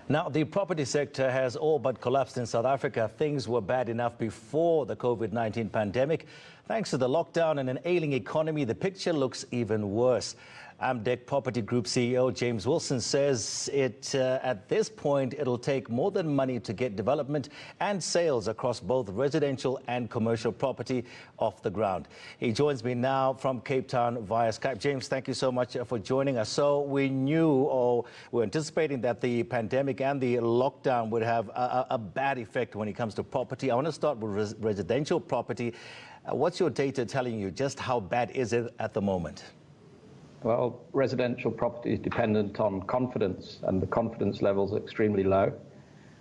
Now, the property sector has all but collapsed in South Africa. Things were bad enough before the COVID-19 pandemic. Thanks to the lockdown and an ailing economy, the picture looks even worse. Amdec Property Group CEO James Wilson says at this point, it'll take more than money to get development and sales across both residential and commercial property off the ground. He joins me now from Cape Town via Skype. James, thank you so much for joining us. So we knew, or we're anticipating, that the pandemic and the lockdown would have a bad effect when it comes to property. I want to start with residential property. What's your data telling you? Just how bad is it at the moment? Well, residential property is dependent on confidence, and the confidence levels are extremely low.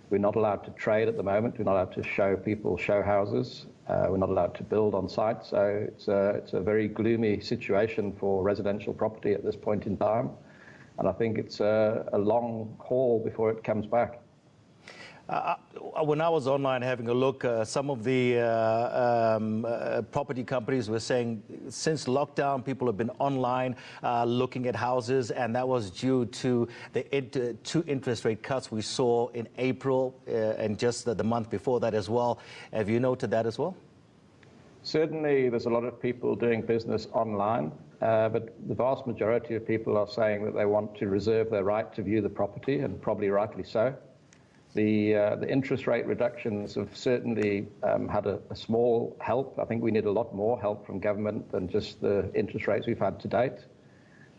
We're not allowed to trade at the moment. We're not allowed to show people show houses. We're not allowed to build on site. So it's a very gloomy situation for residential property at this point in time. And I think it's a long haul before it comes back. When I was online having a look, some of the property companies were saying since lockdown, people have been online looking at houses, and that was due to the two interest rate cuts we saw in April and just the month before that as well. Have you noted that as well? Certainly, there's a lot of people doing business online, but the vast majority of people are saying that they want to reserve their right to view the property, and probably rightly so. The interest rate reductions have certainly had a small help. I think we need a lot more help from government than just the interest rates we've had to date.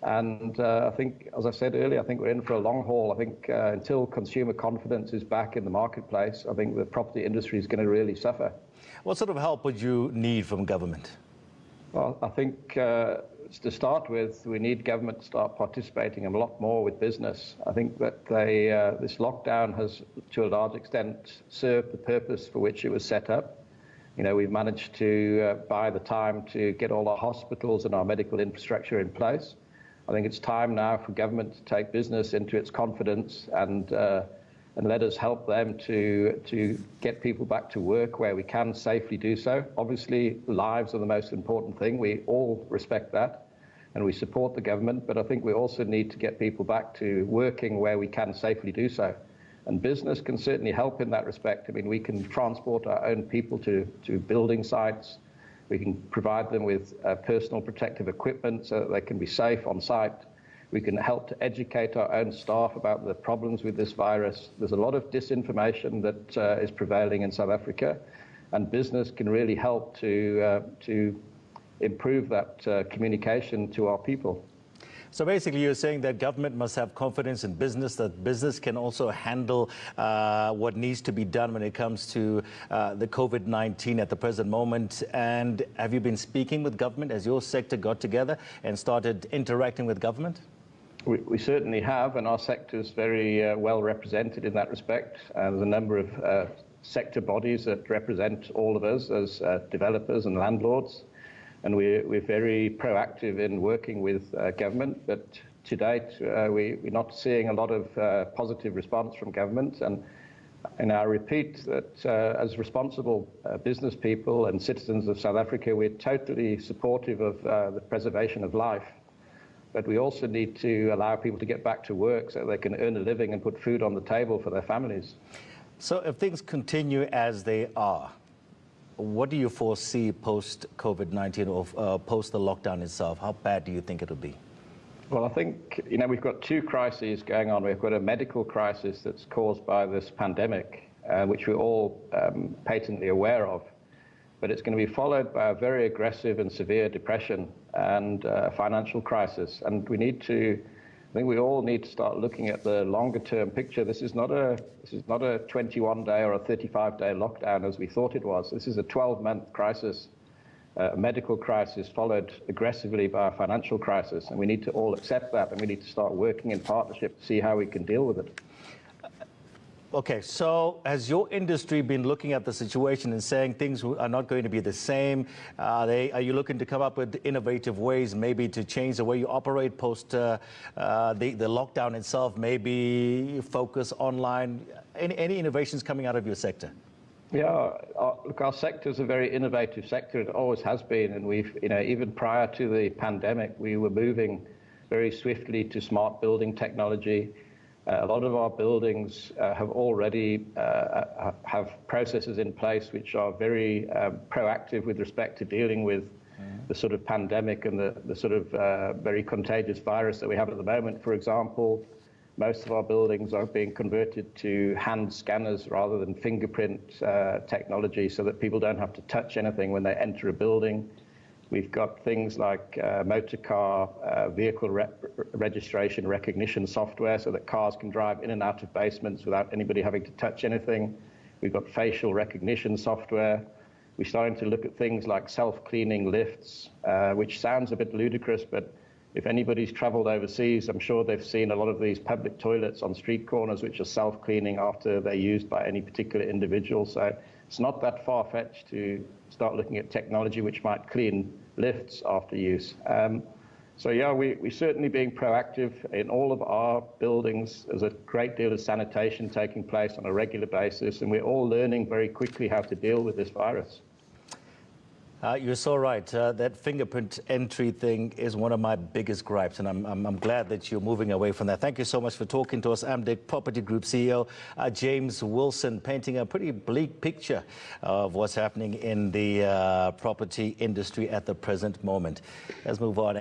And I think, as I said earlier, I think we're in for a long haul. I think until consumer confidence is back in the marketplace, I think the property industry is going to really suffer. What sort of help would you need from government? Well, I think to start with, we need government to start participating a lot more with business. I think that this lockdown has, to a large extent, served the purpose for which it was set up. You know, we've managed to buy the time to get all our hospitals and our medical infrastructure in place. I think it's time now for government to take business into its confidence and let us help them to get people back to work where we can safely do so. Obviously, lives are the most important thing. We all respect that, and we support the government, but I think we also need to get people back to working where we can safely do so. And business can certainly help in that respect. I mean, we can transport our own people to building sites. We can provide them with personal protective equipment so that they can be safe on site. We can help to educate our own staff about the problems with this virus. There's a lot of disinformation that is prevailing in South Africa, and business can really help to improve that communication to our people. So basically, you're saying that government must have confidence in business, that business can also handle what needs to be done when it comes to the COVID-19 at the present moment. And have you been speaking with government? Has your sector got together and started interacting with government? We certainly have, and our sector is very well represented in that respect. There's a number of sector bodies that represent all of us as developers and landlords, and we're very proactive in working with government. But to date, we're not seeing a lot of positive response from government. And I repeat that as responsible business people and citizens of South Africa, we're totally supportive of the preservation of life. But we also need to allow people to get back to work so they can earn a living and put food on the table for their families. So if things continue as they are, what do you foresee post-COVID-19 or post the lockdown itself? How bad do you think it'll be? Well, I think, you know, we've got two crises going on. We've got a medical crisis that's caused by this pandemic, which we're all patently aware of. But it's going to be followed by a very aggressive and severe depression and a financial crisis. And I think we all need to start looking at the longer term picture. This is not a 21-day or a 35-day lockdown as we thought it was. This is a 12-month crisis, a medical crisis followed aggressively by a financial crisis. And we need to all accept that, and we need to start working in partnership to see how we can deal with it. Okay, so has your industry been looking at the situation and saying things are not going to be the same? Are you looking to come up with innovative ways maybe to change the way you operate post the lockdown itself, maybe focus online? Any innovations coming out of your sector? Yeah, look, our sector is a very innovative sector. It always has been, and we've, you know, even prior to the pandemic, we were moving very swiftly to smart building technology. A lot of our buildings have already have processes in place which are very proactive with respect to dealing with the sort of pandemic and the sort of very contagious virus that we have at the moment. For example, most of our buildings are being converted to hand scanners rather than fingerprint technology so that people don't have to touch anything when they enter a building. We've got things like motor car vehicle registration recognition software so that cars can drive in and out of basements without anybody having to touch anything. We've got facial recognition software. We're starting to look at things like self-cleaning lifts, which sounds a bit ludicrous, but if anybody's traveled overseas, I'm sure they've seen a lot of these public toilets on street corners which are self-cleaning after they're used by any particular individual. So it's not that far-fetched to start looking at technology which might clean lifts after use. So yeah, we're certainly being proactive in all of our buildings. There's a great deal of sanitation taking place on a regular basis, and we're all learning very quickly how to deal with this virus. You're so right. That fingerprint entry thing is one of my biggest gripes, and I'm glad that you're moving away from that. Thank you so much for talking to us. Amdec Property Group CEO James Wilson, painting a pretty bleak picture of what's happening in the property industry at the present moment. Let's move on.